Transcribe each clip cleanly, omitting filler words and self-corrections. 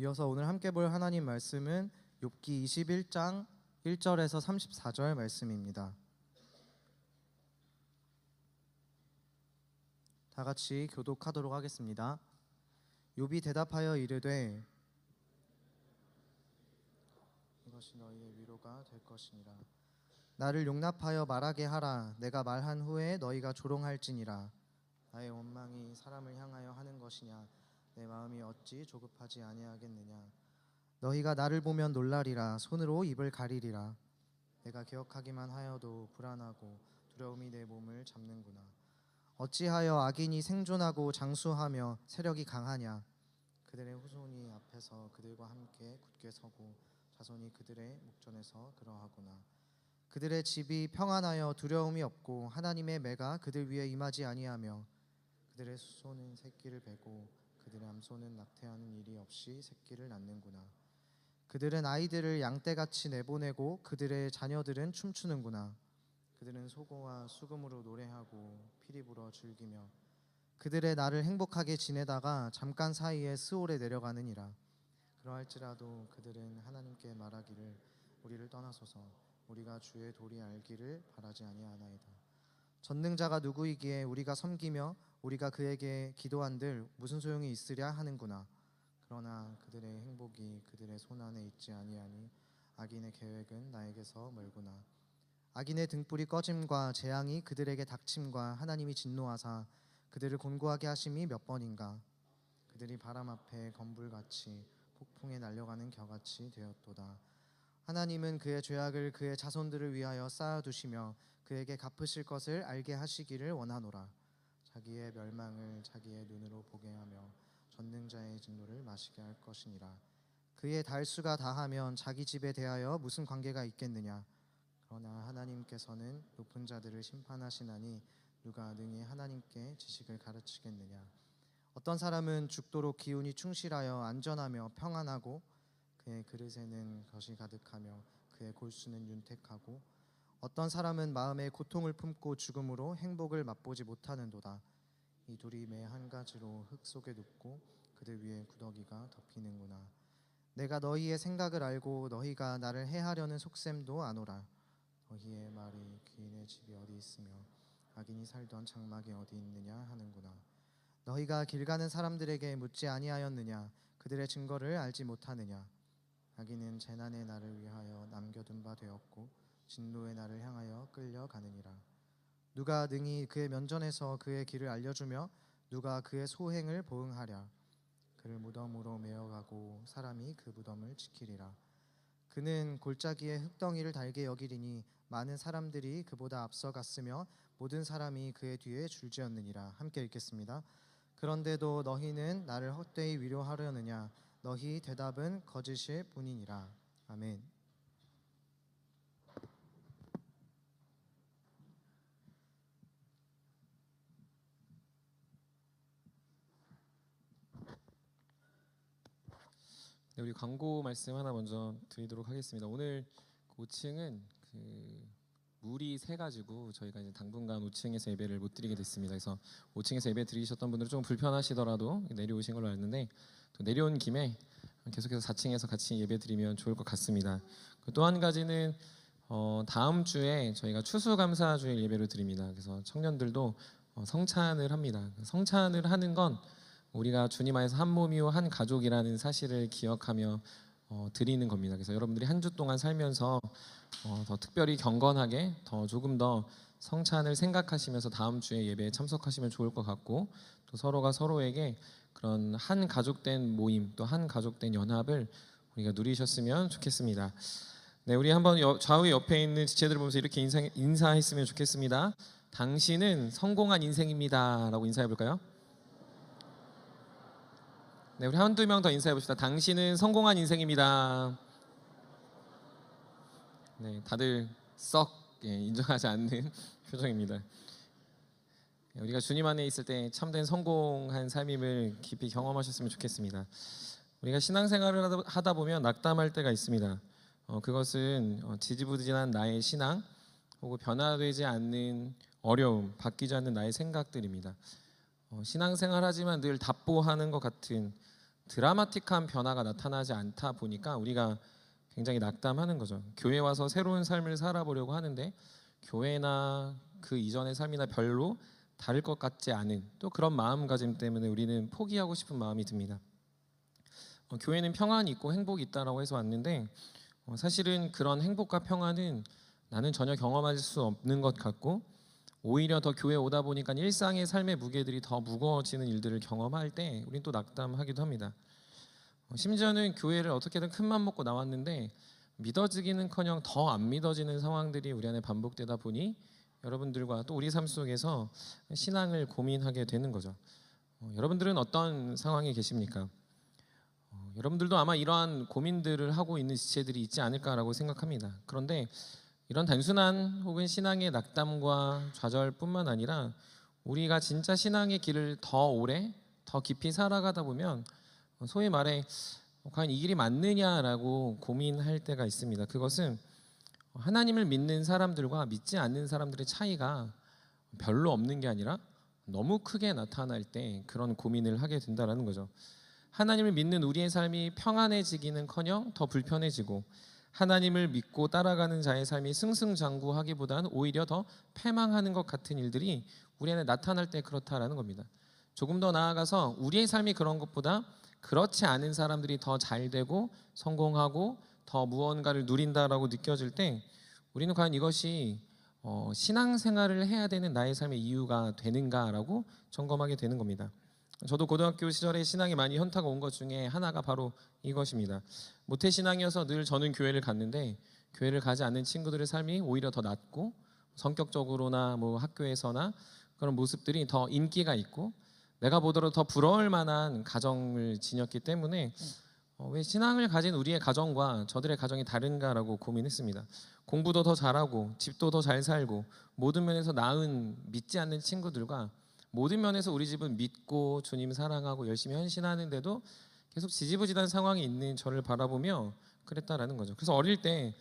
이어서 오늘 함께 볼 하나님 말씀은 욥기 21장 1절에서 34절 말씀입니다. 다 같이 교독하도록 하겠습니다. 욥이 대답하여 이르되 이것이 너희의 위로가 될 것이니라. 나를 용납하여 말하게 하라. 내가 말한 후에 너희가 조롱할지니라. 나의 원망이 사람을 향하여 하는 것이냐? 내 마음이 어찌 조급하지 아니하겠느냐? 너희가 나를 보면 놀라리라. 손으로 입을 가리리라. 내가 기억하기만 하여도 불안하고 두려움이 내 몸을 잡는구나. 어찌하여 악인이 생존하고 장수하며 세력이 강하냐? 그들의 후손이 앞에서 그들과 함께 굳게 서고 자손이 그들의 목전에서 그러하구나. 그들의 집이 평안하여 두려움이 없고 하나님의 매가 그들 위에 임하지 아니하며 그들의 수소는 새끼를 베고 그들의 암소는 낙태하는 일이 없이 새끼를 낳는구나. 그들은 아이들을 양떼같이 내보내고 그들의 자녀들은 춤추는구나. 그들은 소고와 수금으로 노래하고 피리 불어 즐기며 그들의 날을 행복하게 지내다가 잠깐 사이에 스올에 내려가느니라. 그러할지라도 그들은 하나님께 말하기를 우리를 떠나소서. 우리가 주의 도리 알기를 바라지 아니하나이다. 전능자가 누구이기에 우리가 섬기며 우리가 그에게 기도한들 무슨 소용이 있으랴 하는구나. 그러나 그들의 행복이 그들의 손안에 있지 아니하니 악인의 계획은 나에게서 멀구나. 악인의 등불이 꺼짐과 재앙이 그들에게 닥침과 하나님이 진노하사 그들을 곤고하게 하심이 몇 번인가. 그들이 바람 앞에 건불같이 폭풍에 날려가는 겨같이 되었도다. 하나님은 그의 죄악을 그의 자손들을 위하여 쌓아두시며 그에게 갚으실 것을 알게 하시기를 원하노라. 자기의 멸망을 자기의 눈으로 보게 하며 전능자의 진노를 마시게 할 것이니라. 그의 달수가 다하면 자기 집에 대하여 무슨 관계가 있겠느냐. 그러나 하나님께서는 높은 자들을 심판하시나니 누가 능히 하나님께 지식을 가르치겠느냐. 어떤 사람은 죽도록 기운이 충실하여 안전하며 평안하고 그의 그릇에는 것이 가득하며 그의 골수는 윤택하고 어떤 사람은 마음에 고통을 품고 죽음으로 행복을 맛보지 못하는도다. 이 둘이 매 한 가지로 흙 속에 눕고 그들 위에 구더기가 덮이는구나. 내가 너희의 생각을 알고 너희가 나를 해하려는 속셈도 아노라. 너희의 말이 귀인의 집이 어디 있으며 악인이 살던 장막이 어디 있느냐 하는구나. 너희가 길 가는 사람들에게 묻지 아니하였느냐? 그들의 증거를 알지 못하느냐? 악인은 재난의 날을 위하여 남겨둔 바 되었고 진노의 날을 향하여 끌려가느니라. 누가 능히 그의 면전에서 그의 길을 알려주며 누가 그의 소행을 보응하랴. 그를 무덤으로 메어가고 사람이 그 무덤을 지키리라. 그는 골짜기에 흙덩이를 달게 여기리니 많은 사람들이 그보다 앞서갔으며 모든 사람이 그의 뒤에 줄지었느니라. 함께 읽겠습니다. 그런데도 너희는 나를 헛되이 위로하려느냐? 너희 대답은 거짓일 뿐이니라. 아멘. 네, 우리 광고 말씀 하나 먼저 드리도록 하겠습니다. 오늘 5층은 물이 새가지고 저희가 이제 당분간 5층에서 예배를 못 드리게 됐습니다. 그래서 5층에서 예배 드리셨던 분들은 좀 불편하시더라도 내려오신 걸로 알았는데 또 내려온 김에 계속해서 4층에서 같이 예배 드리면 좋을 것 같습니다. 또 한 가지는 다음 주에 저희가 추수감사주일 예배를 드립니다. 그래서 청년들도 성찬을 합니다. 성찬을 하는 건 우리가 주님 안에서 한 몸이요 한 가족이라는 사실을 기억하며 드리는 겁니다. 그래서 여러분들이 한 주 동안 살면서 더 특별히 경건하게 더 조금 더 성찬을 생각하시면서 다음 주에 예배에 참석하시면 좋을 것 같고 또 서로가 서로에게 그런 한 가족된 모임 또 한 가족된 연합을 우리가 누리셨으면 좋겠습니다. 네, 우리 한번 좌우 옆에 있는 지체들을 보면서 이렇게 인사했으면 좋겠습니다. 당신은 성공한 인생입니다 라고 인사해 볼까요? 네, 우리 한두 명 더 인사해 봅시다. 당신은 성공한 인생입니다. 네, 다들 썩 인정하지 않는 표정입니다. 우리가 주님 안에 있을 때 참된 성공한 삶임을 깊이 경험하셨으면 좋겠습니다. 우리가 신앙생활을 하다 보면 낙담할 때가 있습니다. 그것은 지지부진한 나의 신앙 혹은 변화되지 않는 어려움, 바뀌지 않는 나의 생각들입니다. 신앙생활하지만 늘 답보하는 것 같은 드라마틱한 변화가 나타나지 않다 보니까 우리가 굉장히 낙담하는 거죠. 교회 와서 새로운 삶을 살아보려고 하는데 교회나 그 이전의 삶이나 별로 다를 것 같지 않은 또 그런 마음가짐 때문에 우리는 포기하고 싶은 마음이 듭니다. 교회는 평안이 있고 행복이 있다라고 해서 왔는데 사실은 그런 행복과 평안은 나는 전혀 경험할 수 없는 것 같고 오히려 더 교회에 오다 보니까 일상의 삶의 무게들이 더 무거워지는 일들을 경험할 때 우린 또 낙담하기도 합니다. 심지어는 교회를 어떻게든 큰맘 먹고 나왔는데 믿어지기는커녕 더 안 믿어지는 상황들이 우리 안에 반복되다 보니 여러분들과 또 우리 삶 속에서 신앙을 고민하게 되는 거죠. 여러분들은 어떤 상황에 계십니까? 여러분들도 아마 이러한 고민들을 하고 있는 지체들이 있지 않을까라고 생각합니다. 그런데 이런 단순한 혹은 신앙의 낙담과 좌절뿐만 아니라 우리가 진짜 신앙의 길을 더 오래 더 깊이 살아가다 보면 소위 말해 과연 이 길이 맞느냐라고 고민할 때가 있습니다. 그것은 하나님을 믿는 사람들과 믿지 않는 사람들의 차이가 별로 없는 게 아니라 너무 크게 나타날 때 그런 고민을 하게 된다는 거죠. 하나님을 믿는 우리의 삶이 평안해지기는커녕 더 불편해지고 하나님을 믿고 따라가는 자의 삶이 승승장구하기보다는 오히려 더 패망하는 것 같은 일들이 우리 안에 나타날 때 그렇다라는 겁니다. 조금 더 나아가서 우리의 삶이 그런 것보다 그렇지 않은 사람들이 더 잘되고 성공하고 더 무언가를 누린다라고 느껴질 때 우리는 과연 이것이 신앙생활을 해야 되는 나의 삶의 이유가 되는가라고 점검하게 되는 겁니다. 저도 고등학교 시절에 신앙이 많이 현타가 온 것 중에 하나가 바로 이것입니다. 모태신앙이어서 늘 저는 교회를 갔는데 교회를 가지 않는 친구들의 삶이 오히려 더 낫고 성격적으로나 뭐 학교에서나 그런 모습들이 더 인기가 있고 내가 보더라도 더 부러울 만한 가정을 지녔기 때문에 왜 신앙을 가진 우리의 가정과 저들의 가정이 다른가라고 고민했습니다. 공부도 더 잘하고 집도 더 잘 살고 모든 면에서 나은 믿지 않는 친구들과 모든 면에서 우리 집은 믿고 주님 사랑하고 열심히 헌신하는데도 계속 지지부진한 상황이 있는 저를 바라보며 그랬다라는 거죠. 그래서 어릴 때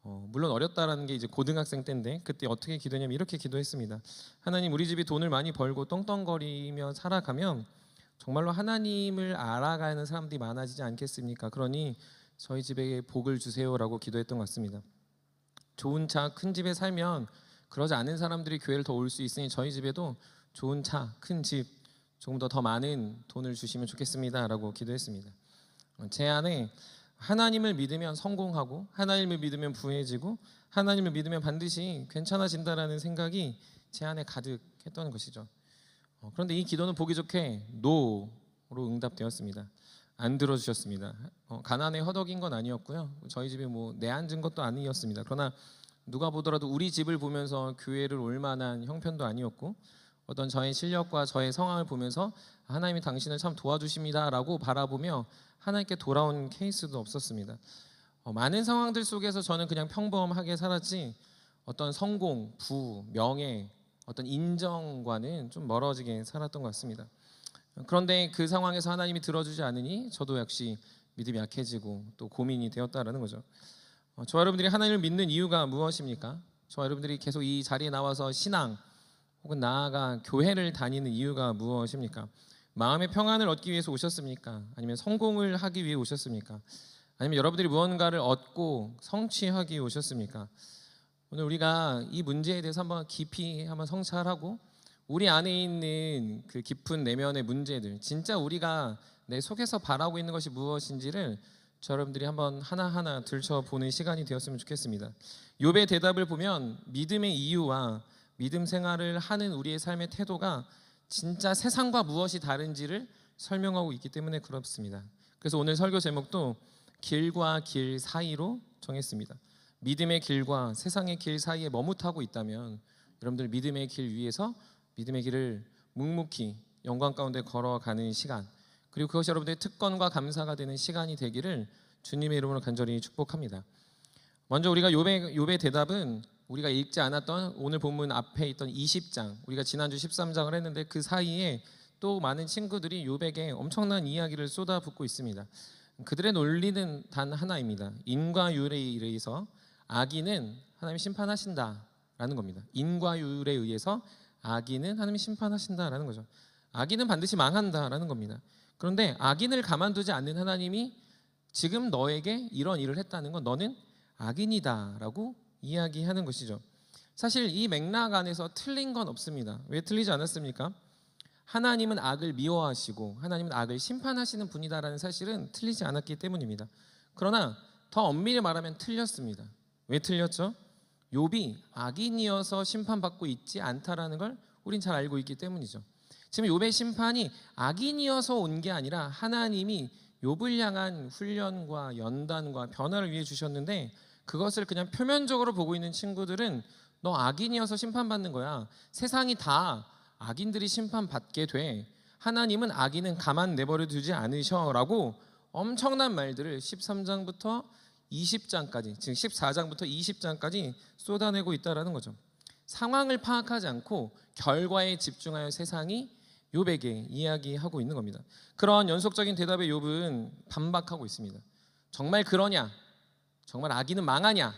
물론 어렸다라는 게 이제 고등학생 때인데 그때 어떻게 기도했냐면 이렇게 기도했습니다. 하나님, 우리 집이 돈을 많이 벌고 떵떵거리며 살아가면 정말로 하나님을 알아가는 사람들이 많아지지 않겠습니까? 그러니 저희 집에 복을 주세요라고 기도했던 것 같습니다. 좋은 차, 큰 집에 살면 그러지 않은 사람들이 교회를 더 올 수 있으니 저희 집에도 좋은 차, 큰 집, 조금 더 많은 돈을 주시면 좋겠습니다라고 기도했습니다. 제 안에 하나님을 믿으면 성공하고 하나님을 믿으면 부해지고 하나님을 믿으면 반드시 괜찮아진다라는 생각이 제 안에 가득했던 것이죠. 그런데 이 기도는 보기 좋게 노로 응답되었습니다. 안 들어주셨습니다. 가난에 허덕인 건 아니었고요. 저희 집에 뭐 내앉은 것도 아니었습니다. 그러나 누가 보더라도 우리 집을 보면서 교회를 올 만한 형편도 아니었고 어떤 저의 실력과 저의 성함을 보면서 하나님이 당신을 참 도와주십니다라고 바라보며 하나님께 돌아온 케이스도 없었습니다. 많은 상황들 속에서 저는 그냥 평범하게 살았지 어떤 성공, 부, 명예, 어떤 인정과는 좀 멀어지게 살았던 것 같습니다. 그런데 그 상황에서 하나님이 들어주지 않으니 저도 역시 믿음이 약해지고 또 고민이 되었다라는 거죠. 저와 여러분들이 하나님을 믿는 이유가 무엇입니까? 저와 여러분들이 계속 이 자리에 나와서 신앙 혹은 나아가 교회를 다니는 이유가 무엇입니까? 마음의 평안을 얻기 위해서 오셨습니까? 아니면 성공을 하기 위해 오셨습니까? 아니면 여러분들이 무언가를 얻고 성취하기 위해 오셨습니까? 오늘 우리가 이 문제에 대해서 한번 깊이 한번 성찰하고 우리 안에 있는 그 깊은 내면의 문제들, 진짜 우리가 내 속에서 바라고 있는 것이 무엇인지를 저 여러분들이 한번 하나하나 들춰보는 시간이 되었으면 좋겠습니다. 욥의 대답을 보면 믿음의 이유와 믿음 생활을 하는 우리의 삶의 태도가 진짜 세상과 무엇이 다른지를 설명하고 있기 때문에 그렇습니다. 그래서 오늘 설교 제목도 길과 길 사이로 정했습니다. 믿음의 길과 세상의 길 사이에 머뭇하고 있다면 여러분들 믿음의 길 위에서 믿음의 길을 묵묵히 영광 가운데 걸어가는 시간, 그리고 그것이 여러분들의 특권과 감사가 되는 시간이 되기를 주님의 이름으로 간절히 축복합니다. 먼저 우리가 욥의 대답은 우리가 읽지 않았던 오늘 본문 앞에 있던 20장, 우리가 지난주 13장을 했는데 그 사이에 또 많은 친구들이 욥에게 엄청난 이야기를 쏟아붓고 있습니다. 그들의 논리는 단 하나입니다. 인과율에 의해서 악인은 하나님이 심판하신다라는 겁니다. 인과율에 의해서 악인은 하나님이 심판하신다라는 거죠. 악인은 반드시 망한다라는 겁니다. 그런데 악인을 가만두지 않는 하나님이 지금 너에게 이런 일을 했다는 건 너는 악인이다라고 이야기하는 것이죠. 사실 이 맥락 안에서 틀린 건 없습니다. 왜 틀리지 않았습니까? 하나님은 악을 미워하시고 하나님은 악을 심판하시는 분이다라는 사실은 틀리지 않았기 때문입니다. 그러나 더 엄밀히 말하면 틀렸습니다. 왜 틀렸죠? 욥이 악인이어서 심판받고 있지 않다라는 걸 우린 잘 알고 있기 때문이죠. 지금 욥의 심판이 악인이어서 온 게 아니라 하나님이 욥을 향한 훈련과 연단과 변화를 위해 주셨는데, 그것을 그냥 표면적으로 보고 있는 친구들은 너 악인이어서 심판받는 거야, 세상이 다 악인들이 심판받게 돼, 하나님은 악인은 가만 내버려 두지 않으셔 라고 엄청난 말들을 13장부터 20장까지, 지금 14장부터 20장까지 쏟아내고 있다는 거죠. 상황을 파악하지 않고 결과에 집중하여 세상이 욥에게 이야기하고 있는 겁니다. 그런 연속적인 대답에 욥은 반박하고 있습니다. 정말 그러냐? 정말 악인은 망하냐?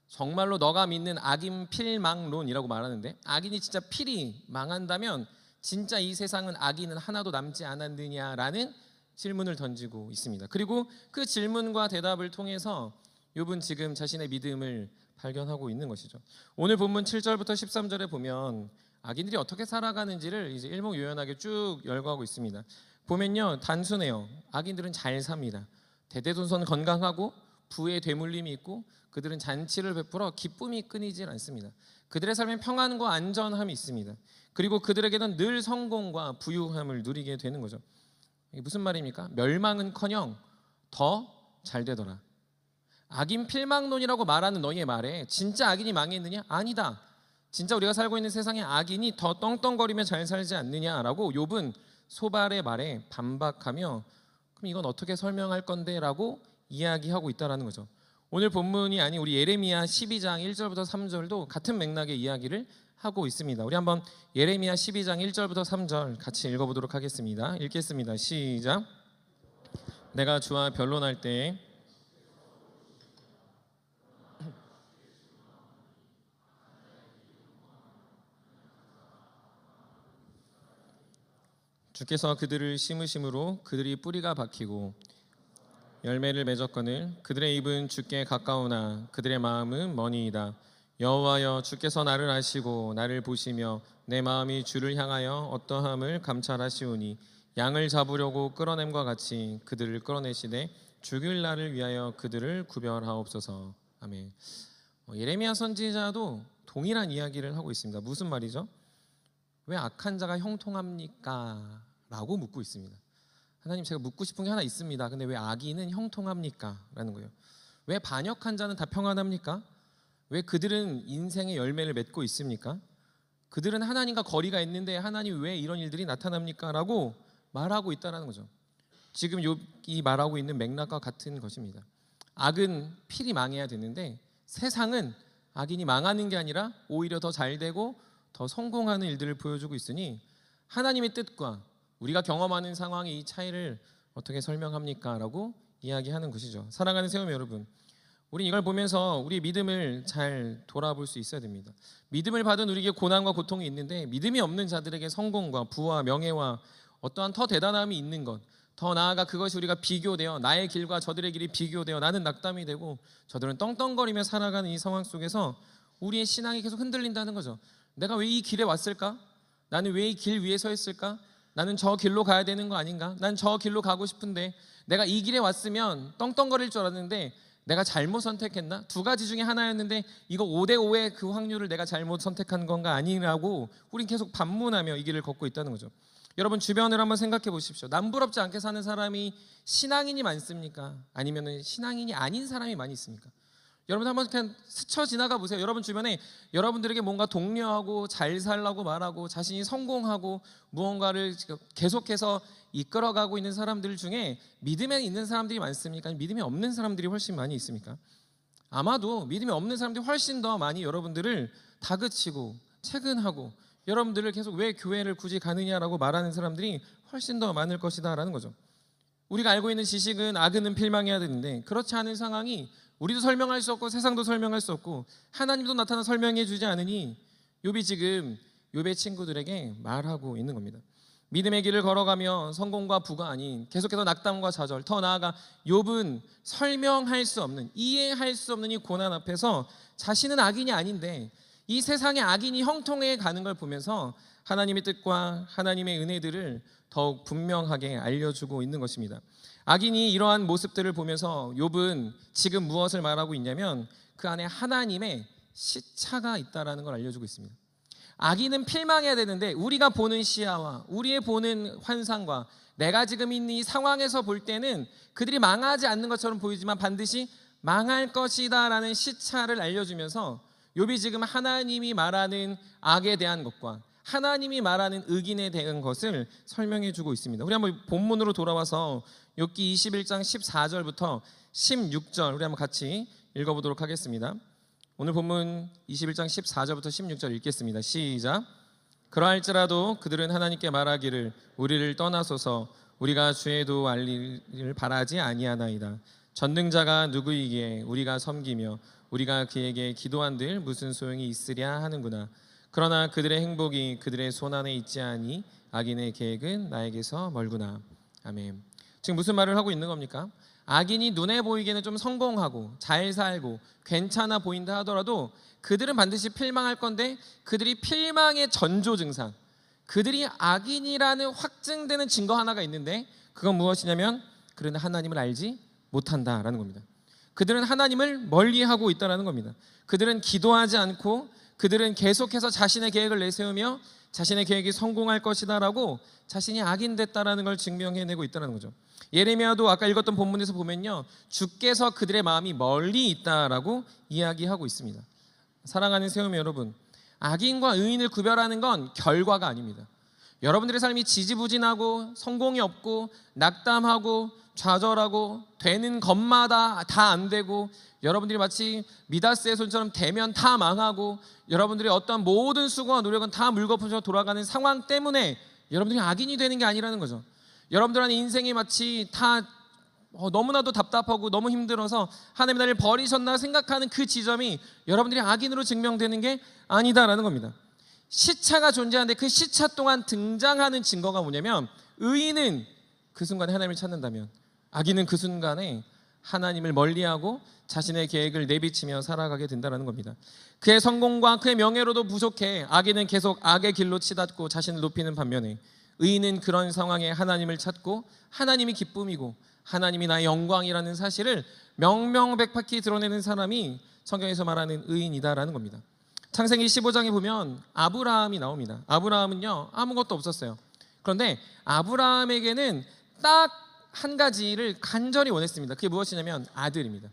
정말로 너가 믿는 악인 필망론이라고 말하는데, 악인이 진짜 필히 망한다면 진짜 이 세상은 악인은 하나도 남지 않았느냐라는 질문을 던지고 있습니다. 그리고 그 질문과 대답을 통해서 욥은 지금 자신의 믿음을 발견하고 있는 것이죠. 오늘 본문 7절부터 13절에 보면 악인들이 어떻게 살아가는지를 이제 일목요연하게 쭉 열거하고 있습니다. 보면요, 단순해요. 악인들은 잘 삽니다. 대대손손 건강하고 부의 되물림이 있고 그들은 잔치를 베풀어 기쁨이 끊이질 않습니다. 그들의 삶에 평안과 안전함이 있습니다. 그리고 그들에게는 늘 성공과 부유함을 누리게 되는 거죠. 이게 무슨 말입니까? 멸망은커녕 더 잘 되더라. 악인 필망론이라고 말하는 너희의 말에 진짜 악인이 망했느냐? 아니다. 진짜 우리가 살고 있는 세상에 악인이 더 떵떵거리며 잘 살지 않느냐라고 욥은 소발의 말에 반박하며, 그럼 이건 어떻게 설명할 건데? 라고 이야기하고 있다는 거죠. 오늘 본문이 아닌 우리 예레미야 12장 1절부터 3절도 같은 맥락의 이야기를 하고 있습니다. 우리 한번 예레미야 12장 1절부터 3절 같이 읽어보도록 하겠습니다. 읽겠습니다. 시작. 내가 주와 변론할 때에 주께서 그들을 심으심으로 그들이 뿌리가 박히고 열매를 맺었거늘 그들의 입은 주께 가까우나 그들의 마음은 머니이다. 여호와여, 주께서 나를 아시고 나를 보시며 내 마음이 주를 향하여 어떠함을 감찰하시오니 양을 잡으려고 끌어냄과 같이 그들을 끌어내시되 죽일 날을 위하여 그들을 구별하옵소서. 아멘. 예레미야 선지자도 동일한 이야기를 하고 있습니다. 무슨 말이죠? 왜 악한 자가 형통합니까? 라고 묻고 있습니다. 하나님, 제가 묻고 싶은 게 하나 있습니다. 근데 왜 악인은 형통합니까? 라는 거예요. 왜 반역한 자는 다 평안합니까? 왜 그들은 인생의 열매를 맺고 있습니까? 그들은 하나님과 거리가 있는데 하나님 왜 이런 일들이 나타납니까? 라고 말하고 있다는 거죠. 지금 욥이 말하고 있는 맥락과 같은 것입니다. 악은 필히 망해야 되는데 세상은 악인이 망하는 게 아니라 오히려 더 잘 되고 더 성공하는 일들을 보여주고 있으니 하나님의 뜻과 우리가 경험하는 상황의 이 차이를 어떻게 설명합니까? 라고 이야기하는 것이죠. 사랑하는 세움 여러분, 우리 이걸 보면서 우리 믿음을 잘 돌아볼 수 있어야 됩니다. 믿음을 받은 우리에게 고난과 고통이 있는데 믿음이 없는 자들에게 성공과 부와 명예와 어떠한 더 대단함이 있는 것, 더 나아가 그것이 우리가 비교되어 나의 길과 저들의 길이 비교되어 나는 낙담이 되고 저들은 떵떵거리며 살아가는 이 상황 속에서 우리의 신앙이 계속 흔들린다는 거죠. 내가 왜 이 길에 왔을까? 나는 왜 이 길 위에 서 있을까? 나는 저 길로 가야 되는 거 아닌가? 난 저 길로 가고 싶은데 내가 이 길에 왔으면 떵떵거릴 줄 알았는데 내가 잘못 선택했나? 두 가지 중에 하나였는데 이거 5대5의 그 확률을 내가 잘못 선택한 건가 아니라고 우린 계속 반문하며 이 길을 걷고 있다는 거죠. 여러분 주변을 한번 생각해 보십시오. 남부럽지 않게 사는 사람이 신앙인이 많습니까? 아니면 신앙인이 아닌 사람이 많이 있습니까? 여러분 한번 그냥 스쳐 지나가 보세요. 여러분 주변에 여러분들에게 뭔가 독려하고 잘 살라고 말하고 자신이 성공하고 무언가를 계속해서 이끌어가고 있는 사람들 중에 믿음에 있는 사람들이 많습니까? 아니면 믿음이 없는 사람들이 훨씬 많이 있습니까? 아마도 믿음이 없는 사람들이 훨씬 더 많이 여러분들을 다그치고 채근하고 여러분들을 계속 왜 교회를 굳이 가느냐라고 말하는 사람들이 훨씬 더 많을 것이다 라는 거죠. 우리가 알고 있는 지식은 악은 필망해야 되는데 그렇지 않은 상황이 우리도 설명할 수 없고 세상도 설명할 수 없고 하나님도 나타나 설명해 주지 않으니 욥이 지금 욥의 친구들에게 말하고 있는 겁니다. 믿음의 길을 걸어가며 성공과 부가 아닌 계속해서 낙담과 좌절, 더 나아가 욥은 설명할 수 없는, 이해할 수 없는 이 고난 앞에서 자신은 악인이 아닌데 이 세상의 악인이 형통해 가는 걸 보면서 하나님의 뜻과 하나님의 은혜들을 더욱 분명하게 알려주고 있는 것입니다. 악인이 이러한 모습들을 보면서 욥은 지금 무엇을 말하고 있냐면 그 안에 하나님의 시차가 있다라는 걸 알려주고 있습니다. 악인은 필망해야 되는데 우리가 보는 시야와 우리의 보는 환상과 내가 지금 있는 이 상황에서 볼 때는 그들이 망하지 않는 것처럼 보이지만 반드시 망할 것이다 라는 시차를 알려주면서 욥이 지금 하나님이 말하는 악에 대한 것과 하나님이 말하는 의인에 대한 것을 설명해 주고 있습니다. 우리 한번 본문으로 돌아와서 욥기 21장 14절부터 16절 우리 한번 같이 읽어보도록 하겠습니다. 오늘 본문 21장 14절부터 16절 읽겠습니다. 시작. 그러할지라도 그들은 하나님께 말하기를 우리를 떠나소서 우리가 주의 도 알리를 바라지 아니하나이다. 전능자가 누구이기에 우리가 섬기며 우리가 그에게 기도한들 무슨 소용이 있으랴 하는구나. 그러나 그들의 행복이 그들의 손안에 있지 아니 악인의 계획은 나에게서 멀구나. 아멘. 지금 무슨 말을 하고 있는 겁니까? 악인이 눈에 보이기에는 좀 성공하고 잘 살고 괜찮아 보인다 하더라도 그들은 반드시 필망할 건데 그들이 필망의 전조 증상, 그들이 악인이라는 확증되는 증거 하나가 있는데 그건 무엇이냐면 그들은 하나님을 알지 못한다라는 겁니다. 그들은 하나님을 멀리하고 있다라는 겁니다. 그들은 기도하지 않고 그들은 계속해서 자신의 계획을 내세우며 자신의 계획이 성공할 것이다라고 자신이 악인 됐다라는 걸 증명해내고 있다는 거죠. 예레미야도 아까 읽었던 본문에서 보면요, 주께서 그들의 마음이 멀리 있다라고 이야기하고 있습니다. 사랑하는 세우미 여러분, 악인과 의인을 구별하는 건 결과가 아닙니다. 여러분들의 삶이 지지부진하고 성공이 없고 낙담하고 좌절하고 되는 것마다 다 안 되고 여러분들이 마치 미다스의 손처럼 되면 다 망하고 여러분들의 어떤 모든 수고와 노력은 다 물거품처럼 돌아가는 상황 때문에 여러분들이 악인이 되는 게 아니라는 거죠. 여러분들의 인생이 마치 다 너무나도 답답하고 너무 힘들어서 하나님 나를 버리셨나 생각하는 그 지점이 여러분들이 악인으로 증명되는 게 아니다라는 겁니다. 시차가 존재하는데 그 시차 동안 등장하는 증거가 뭐냐면 의인은 그 순간에 하나님을 찾는다면 악인은 그 순간에 하나님을 멀리하고 자신의 계획을 내비치며 살아가게 된다는 겁니다. 그의 성공과 그의 명예로도 부족해 악인은 계속 악의 길로 치닫고 자신을 높이는 반면에 의인은 그런 상황에 하나님을 찾고 하나님이 기쁨이고 하나님이 나의 영광이라는 사실을 명명백백히 드러내는 사람이 성경에서 말하는 의인이다라는 겁니다. 창세기 15장에 보면 아브라함이 나옵니다. 아브라함은요 아무것도 없었어요. 그런데 아브라함에게는 딱 한 가지를 간절히 원했습니다. 그게 무엇이냐면 아들입니다.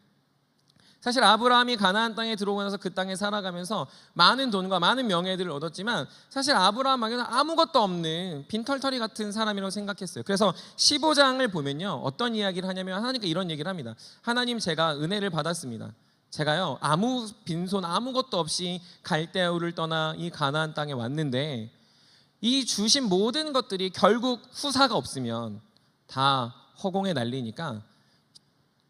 사실 아브라함이 가나안 땅에 들어오고 나서 그 땅에 살아가면서 많은 돈과 많은 명예들을 얻었지만 사실 아브라함에게는 아무것도 없는 빈털터리 같은 사람이라고 생각했어요. 그래서 15장을 보면요 어떤 이야기를 하냐면 하나님께 이런 얘기를 합니다. 하나님, 제가 은혜를 받았습니다. 제가요 아무 빈손 아무것도 없이 갈대아우를 떠나 이 가나안 땅에 왔는데 이 주신 모든 것들이 결국 후사가 없으면 다 허공에 날리니까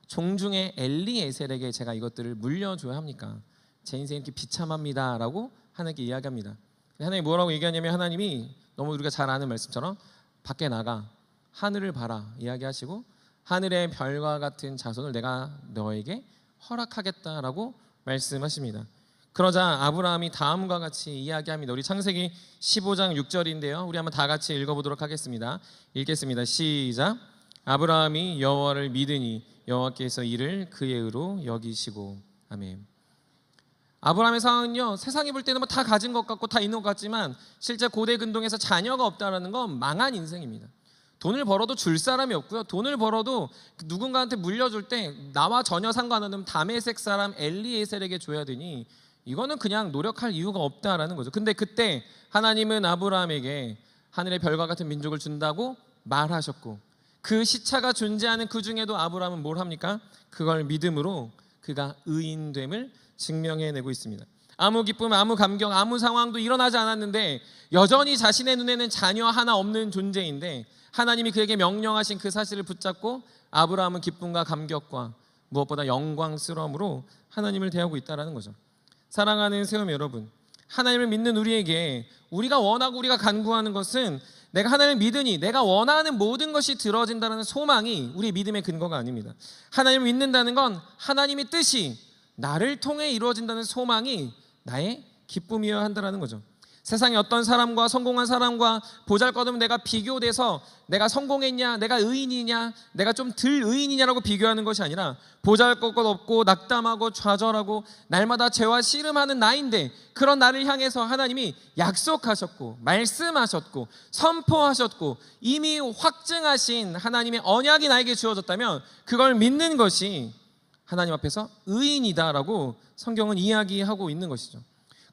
종중의 엘리에셀에게 제가 이것들을 물려줘야 합니까? 제 인생이 이렇게 비참합니다 라고 하나님께 이야기합니다. 하나님이 뭐라고 얘기하냐면 하나님이 너무 우리가 잘 아는 말씀처럼 밖에 나가 하늘을 봐라 이야기하시고 하늘의 별과 같은 자손을 내가 너에게 허락하겠다라고 말씀하십니다. 그러자 아브라함이 다음과 같이 이야기합니다. 우리 창세기 15장 6절인데요 우리 한번 다 같이 읽어보도록 하겠습니다. 읽겠습니다. 시작. 아브라함이 여호와를 믿으니 여호와께서 이를 그의 의로 여기시고. 아멘. 아브라함의 상황은요 세상이 볼 때는 뭐 다 가진 것 같고 다 있는 것 같지만 실제 고대 근동에서 자녀가 없다는 건 망한 인생입니다. 돈을 벌어도 줄 사람이 없고요. 돈을 벌어도 누군가한테 물려줄 때 나와 전혀 상관없는 다메섹 사람 엘리에셀에게 줘야 되니 이거는 그냥 노력할 이유가 없다라는 거죠. 근데 그때 하나님은 아브라함에게 하늘의 별과 같은 민족을 준다고 말하셨고 그 시차가 존재하는 그 중에도 아브라함은 뭘 합니까? 그걸 믿음으로 그가 의인됨을 증명해내고 있습니다. 아무 기쁨, 아무 감격, 아무 상황도 일어나지 않았는데 여전히 자신의 눈에는 자녀 하나 없는 존재인데 하나님이 그에게 명령하신 그 사실을 붙잡고 아브라함은 기쁨과 감격과 무엇보다 영광스러움으로 하나님을 대하고 있다는 거죠. 사랑하는 세움 여러분, 하나님을 믿는 우리에게 우리가 원하고 우리가 간구하는 것은 내가 하나님을 믿으니 내가 원하는 모든 것이 들어진다는 소망이 우리의 믿음의 근거가 아닙니다. 하나님을 믿는다는 건 하나님의 뜻이 나를 통해 이루어진다는 소망이 나의 기쁨이어야 한다는 거죠. 세상에 어떤 사람과 성공한 사람과 보잘것없는 내가 비교돼서 내가 성공했냐, 내가 의인이냐, 내가 좀 덜 의인이냐라고 비교하는 것이 아니라 보잘것없고 없고 낙담하고 좌절하고 날마다 죄와 씨름하는 나인데 그런 나를 향해서 하나님이 약속하셨고 말씀하셨고 선포하셨고 이미 확증하신 하나님의 언약이 나에게 주어졌다면 그걸 믿는 것이 하나님 앞에서 의인이다라고 성경은 이야기하고 있는 것이죠.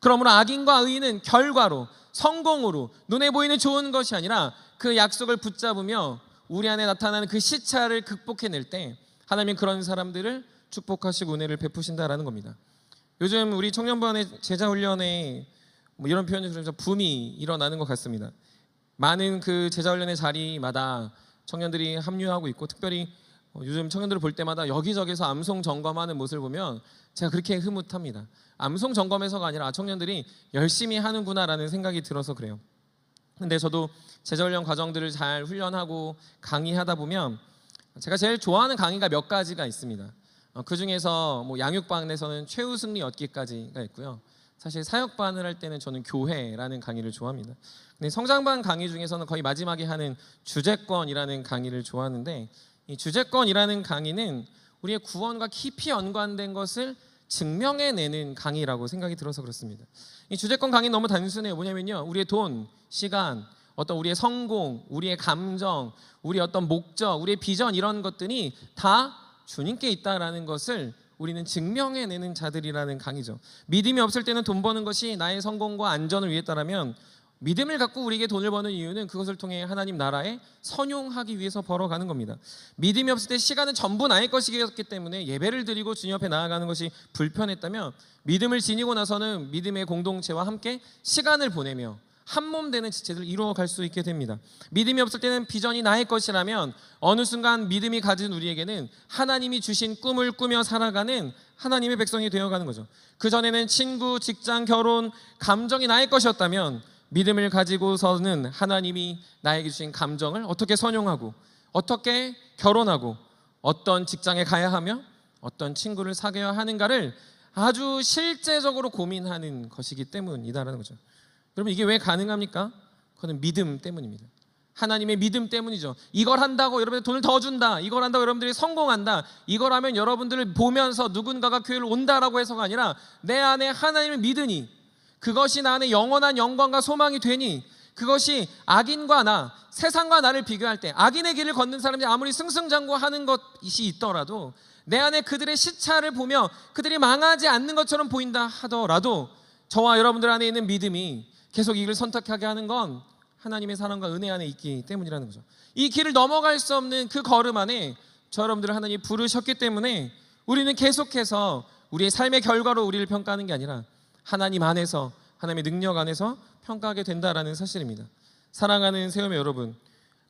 그러므로 악인과 의인은 결과로 성공으로 눈에 보이는 좋은 것이 아니라 그 약속을 붙잡으며 우리 안에 나타나는 그 시차를 극복해낼 때 하나님은 그런 사람들을 축복하시고 은혜를 베푸신다라는 겁니다. 요즘 우리 청년부안의 제자훈련에 뭐 이런 표현을 들으면서 붐이 일어나는 것 같습니다. 많은 그 제자훈련의 자리마다 청년들이 합류하고 있고 특별히 요즘 청년들을 볼 때마다 여기저기서 암송 점검하는 모습을 보면 제가 그렇게 흐뭇합니다. 암송 점검에서가 아니라 청년들이 열심히 하는구나라는 생각이 들어서 그래요. 근데 저도 제자훈련 과정들을 잘 훈련하고 강의하다 보면 제가 제일 좋아하는 강의가 몇 가지가 있습니다. 그 중에서 뭐 양육반에서는 최우승리 얻기까지가 있고요. 사실 사역반을 할 때는 저는 교회라는 강의를 좋아합니다. 근데 성장반 강의 중에서는 거의 마지막에 하는 주제권이라는 강의를 좋아하는데 이 주제권이라는 강의는 우리의 구원과 깊이 연관된 것을 증명해내는 강의라고 생각이 들어서 그렇습니다. 이 주제권 강의는 너무 단순해요. 뭐냐면요, 우리의 돈, 시간, 어떤 우리의 성공, 우리의 감정, 우리의 어떤 목적, 우리의 비전 이런 것들이 다 주님께 있다라는 것을 우리는 증명해내는 자들이라는 강의죠. 믿음이 없을 때는 돈 버는 것이 나의 성공과 안전을 위했다라면 믿음을 갖고 우리에게 돈을 버는 이유는 그것을 통해 하나님 나라에 선용하기 위해서 벌어가는 겁니다. 믿음이 없을 때 시간은 전부 나의 것이었기 때문에 예배를 드리고 주님 앞에 나아가는 것이 불편했다면 믿음을 지니고 나서는 믿음의 공동체와 함께 시간을 보내며 한몸 되는 지체들을 이루어갈 수 있게 됩니다. 믿음이 없을 때는 비전이 나의 것이라면 어느 순간 믿음이 가진 우리에게는 하나님이 주신 꿈을 꾸며 살아가는 하나님의 백성이 되어가는 거죠. 그전에는 친구, 직장, 결혼, 감정이 나의 것이었다면 믿음을 가지고서는 하나님이 나에게 주신 감정을 어떻게 선용하고 어떻게 결혼하고 어떤 직장에 가야 하며 어떤 친구를 사귀어야 하는가를 아주 실제적으로 고민하는 것이기 때문이다라는 거죠. 여러분 이게 왜 가능합니까? 그건 믿음 때문입니다. 하나님의 믿음 때문이죠. 이걸 한다고 여러분들 돈을 더 준다, 이걸 한다고 여러분들이 성공한다, 이걸 하면 여러분들을 보면서 누군가가 교회를 온다라고 해서가 아니라 내 안에 하나님을 믿으니 그것이 나 안에 영원한 영광과 소망이 되니 그것이 악인과 나, 세상과 나를 비교할 때 악인의 길을 걷는 사람들이 아무리 승승장구하는 것이 있더라도 내 안에 그들의 시차를 보며 그들이 망하지 않는 것처럼 보인다 하더라도 저와 여러분들 안에 있는 믿음이 계속 이 길을 선택하게 하는 건 하나님의 사랑과 은혜 안에 있기 때문이라는 거죠. 이 길을 넘어갈 수 없는 그 걸음 안에 저 여러분들을 하나님이 부르셨기 때문에 우리는 계속해서 우리의 삶의 결과로 우리를 평가하는 게 아니라 하나님 안에서 하나님의 능력 안에서 평가하게 된다라는 사실입니다. 사랑하는 세움의 여러분,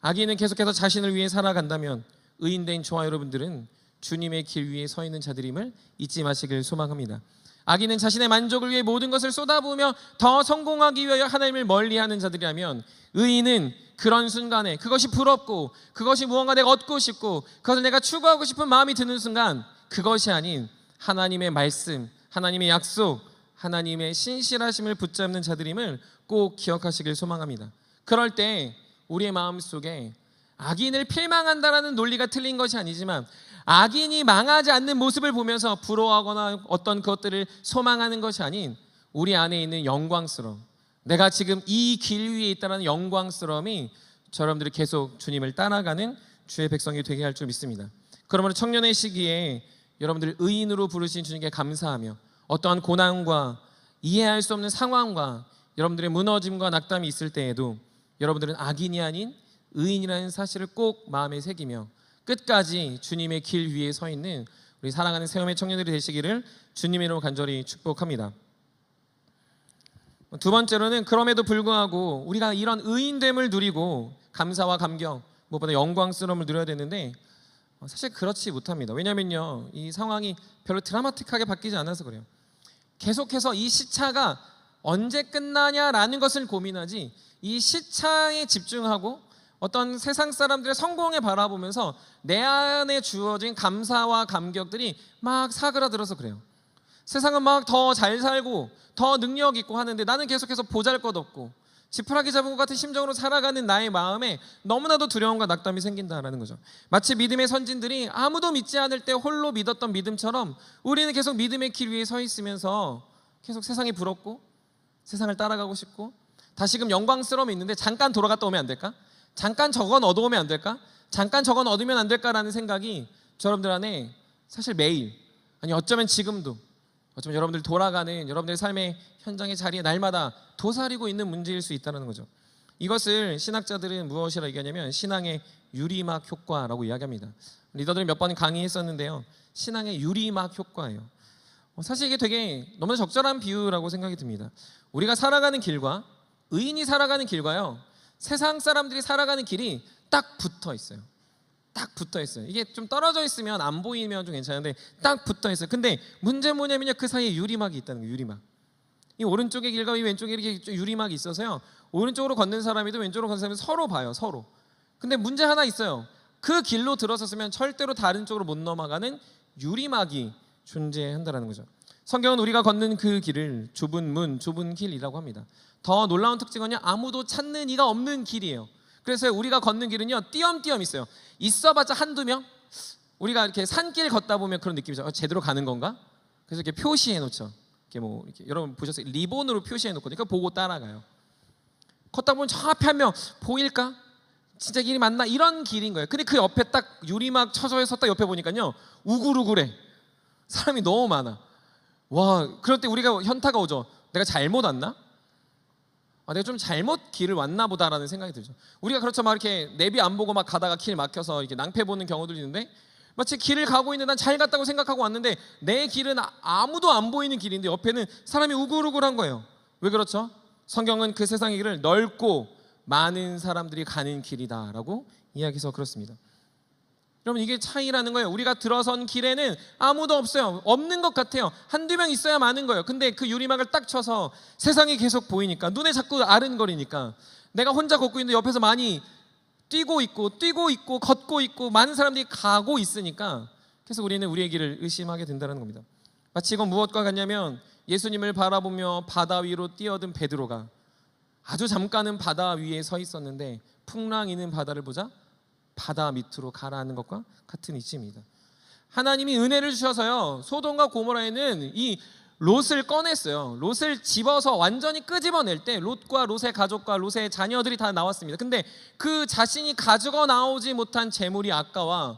악인은 계속해서 자신을 위해 살아간다면 의인된 저와 여러분들은 주님의 길 위에 서 있는 자들임을 잊지 마시길 소망합니다. 악인은 자신의 만족을 위해 모든 것을 쏟아부으며 더 성공하기 위하여 하나님을 멀리하는 자들이라면 의인은 그런 순간에 그것이 부럽고 그것이 무언가 내가 얻고 싶고 그것을 내가 추구하고 싶은 마음이 드는 순간 그것이 아닌 하나님의 말씀, 하나님의 약속, 하나님의 신실하심을 붙잡는 자들임을 꼭 기억하시길 소망합니다. 그럴 때 우리의 마음속에 악인을 필망한다라는 논리가 틀린 것이 아니지만 악인이 망하지 않는 모습을 보면서 부러워하거나 어떤 것들을 소망하는 것이 아닌 우리 안에 있는 영광스러움, 내가 지금 이 길 위에 있다는 영광스러움이 여러분들이 계속 주님을 따라가는 주의 백성이 되게 할 줄 믿습니다. 그러므로 청년의 시기에 여러분들을 의인으로 부르신 주님께 감사하며 어떠한 고난과 이해할 수 없는 상황과 여러분들의 무너짐과 낙담이 있을 때에도 여러분들은 악인이 아닌 의인이라는 사실을 꼭 마음에 새기며 끝까지 주님의 길 위에 서 있는 우리 사랑하는 세움의 청년들이 되시기를 주님의 이름으로 간절히 축복합니다. 두 번째로는 그럼에도 불구하고 우리가 이런 의인됨을 누리고 감사와 감격, 무엇보다 영광스러움을 누려야 되는데 사실 그렇지 못합니다. 왜냐면요, 이 상황이 별로 드라마틱하게 바뀌지 않아서 그래요. 계속해서 이 시차가 언제 끝나냐라는 것을 고민하지 이 시차에 집중하고 어떤 세상 사람들의 성공에 바라보면서 내 안에 주어진 감사와 감격들이 막 사그라들어서 그래요. 세상은 막 더 잘 살고 더 능력 있고 하는데 나는 계속해서 보잘것없고 지푸라기 잡은 것 같은 심정으로 살아가는 나의 마음에 너무나도 두려움과 낙담이 생긴다라는 거죠. 마치 믿음의 선진들이 아무도 믿지 않을 때 홀로 믿었던 믿음처럼 우리는 계속 믿음의 길 위에 서 있으면서 계속 세상이 부럽고 세상을 따라가고 싶고 다시금 영광스러움이 있는데 잠깐 돌아갔다 오면 안 될까? 잠깐 저거 얻어오면 안 될까? 잠깐 저건 얻으면 안 될까라는 생각이 여러분들 안에 사실 매일, 아니 어쩌면 지금도, 어쩌면 여러분들 돌아가는 여러분들의 삶의 현장의 자리에 날마다 도사리고 있는 문제일 수 있다는 거죠. 이것을 신학자들은 무엇이라 얘기하냐면 신앙의 유리막 효과라고 이야기합니다. 리더들이 몇 번 강의했었는데요, 신앙의 유리막 효과예요. 사실 이게 되게 너무나 적절한 비유라고 생각이 듭니다. 우리가 살아가는 길과 의인이 살아가는 길과요, 세상 사람들이 살아가는 길이 딱 붙어 있어요. 딱 붙어 있어요. 이게 좀 떨어져 있으면 안 보이면 좀 괜찮은데 딱 붙어 있어요. 근데 문제는 뭐냐면요, 그 사이에 유리막이 있다는 거예요. 유리막. 이 오른쪽의 길과 이 왼쪽에 이렇게 유리막이 있어서요, 오른쪽으로 걷는 사람이든 왼쪽으로 걷는 사람이 서로 봐요. 서로. 근데 문제 하나 있어요. 그 길로 들어섰으면 절대로 다른 쪽으로 못 넘어가는 유리막이 존재한다는 거죠. 성경은 우리가 걷는 그 길을 좁은 문, 좁은 길이라고 합니다. 더 놀라운 특징은요, 아무도 찾는 이가 없는 길이에요. 그래서 우리가 걷는 길은요, 띄엄띄엄 있어요. 있어봤자 한두 명? 우리가 이렇게 산길 걷다 보면 그런 느낌이죠. 제대로 가는 건가? 그래서 이렇게 표시해 놓죠. 이렇게 여러분 보셨어요? 리본으로 표시해 놓거든요. 그러니까 보고 따라가요. 걷다 보면 저 앞에 한 명 보일까? 진짜 길이 맞나? 이런 길인 거예요. 근데 그 옆에 딱 유리막 처져에 섰다 옆에 보니까요, 우글우글해. 사람이 너무 많아. 와, 그럴 때 우리가 현타가 오죠. 내가 잘못 왔나? 내가 좀 잘못 길을 왔나 보다라는 생각이 들죠. 우리가 그렇죠, 막 이렇게 내비 안 보고 막 가다가 길 막혀서 이렇게 낭패 보는 경우들이 있는데, 마치 길을 가고 있는데 난 잘 갔다고 생각하고 왔는데 내 길은 아무도 안 보이는 길인데 옆에는 사람이 우글우글한 거예요. 왜 그렇죠? 성경은 그 세상의 길을 넓고 많은 사람들이 가는 길이다라고 이야기해서 그렇습니다. 여러분, 이게 차이라는 거예요. 우리가 들어선 길에는 아무도 없어요. 없는 것 같아요. 한두 명 있어야 많은 거예요. 근데 그 유리막을 딱 쳐서 세상이 계속 보이니까, 눈에 자꾸 아른거리니까, 내가 혼자 걷고 있는데 옆에서 많이 뛰고 있고 걷고 있고 많은 사람들이 가고 있으니까 계속 우리는 우리의 길을 의심하게 된다는 겁니다. 마치 이건 무엇과 같냐면 예수님을 바라보며 바다 위로 뛰어든 베드로가 아주 잠깐은 바다 위에 서 있었는데 풍랑 이는 바다를 보자 바다 밑으로 가라앉는 것과 같은 이치입니다. 하나님이 은혜를 주셔서요, 소돔과 고모라에는 이 롯을 꺼냈어요. 롯을 집어서 완전히 끄집어낼 때 롯과 롯의 가족과 롯의 자녀들이 다 나왔습니다. 근데 그 자신이 가지고 나오지 못한 재물이 아까워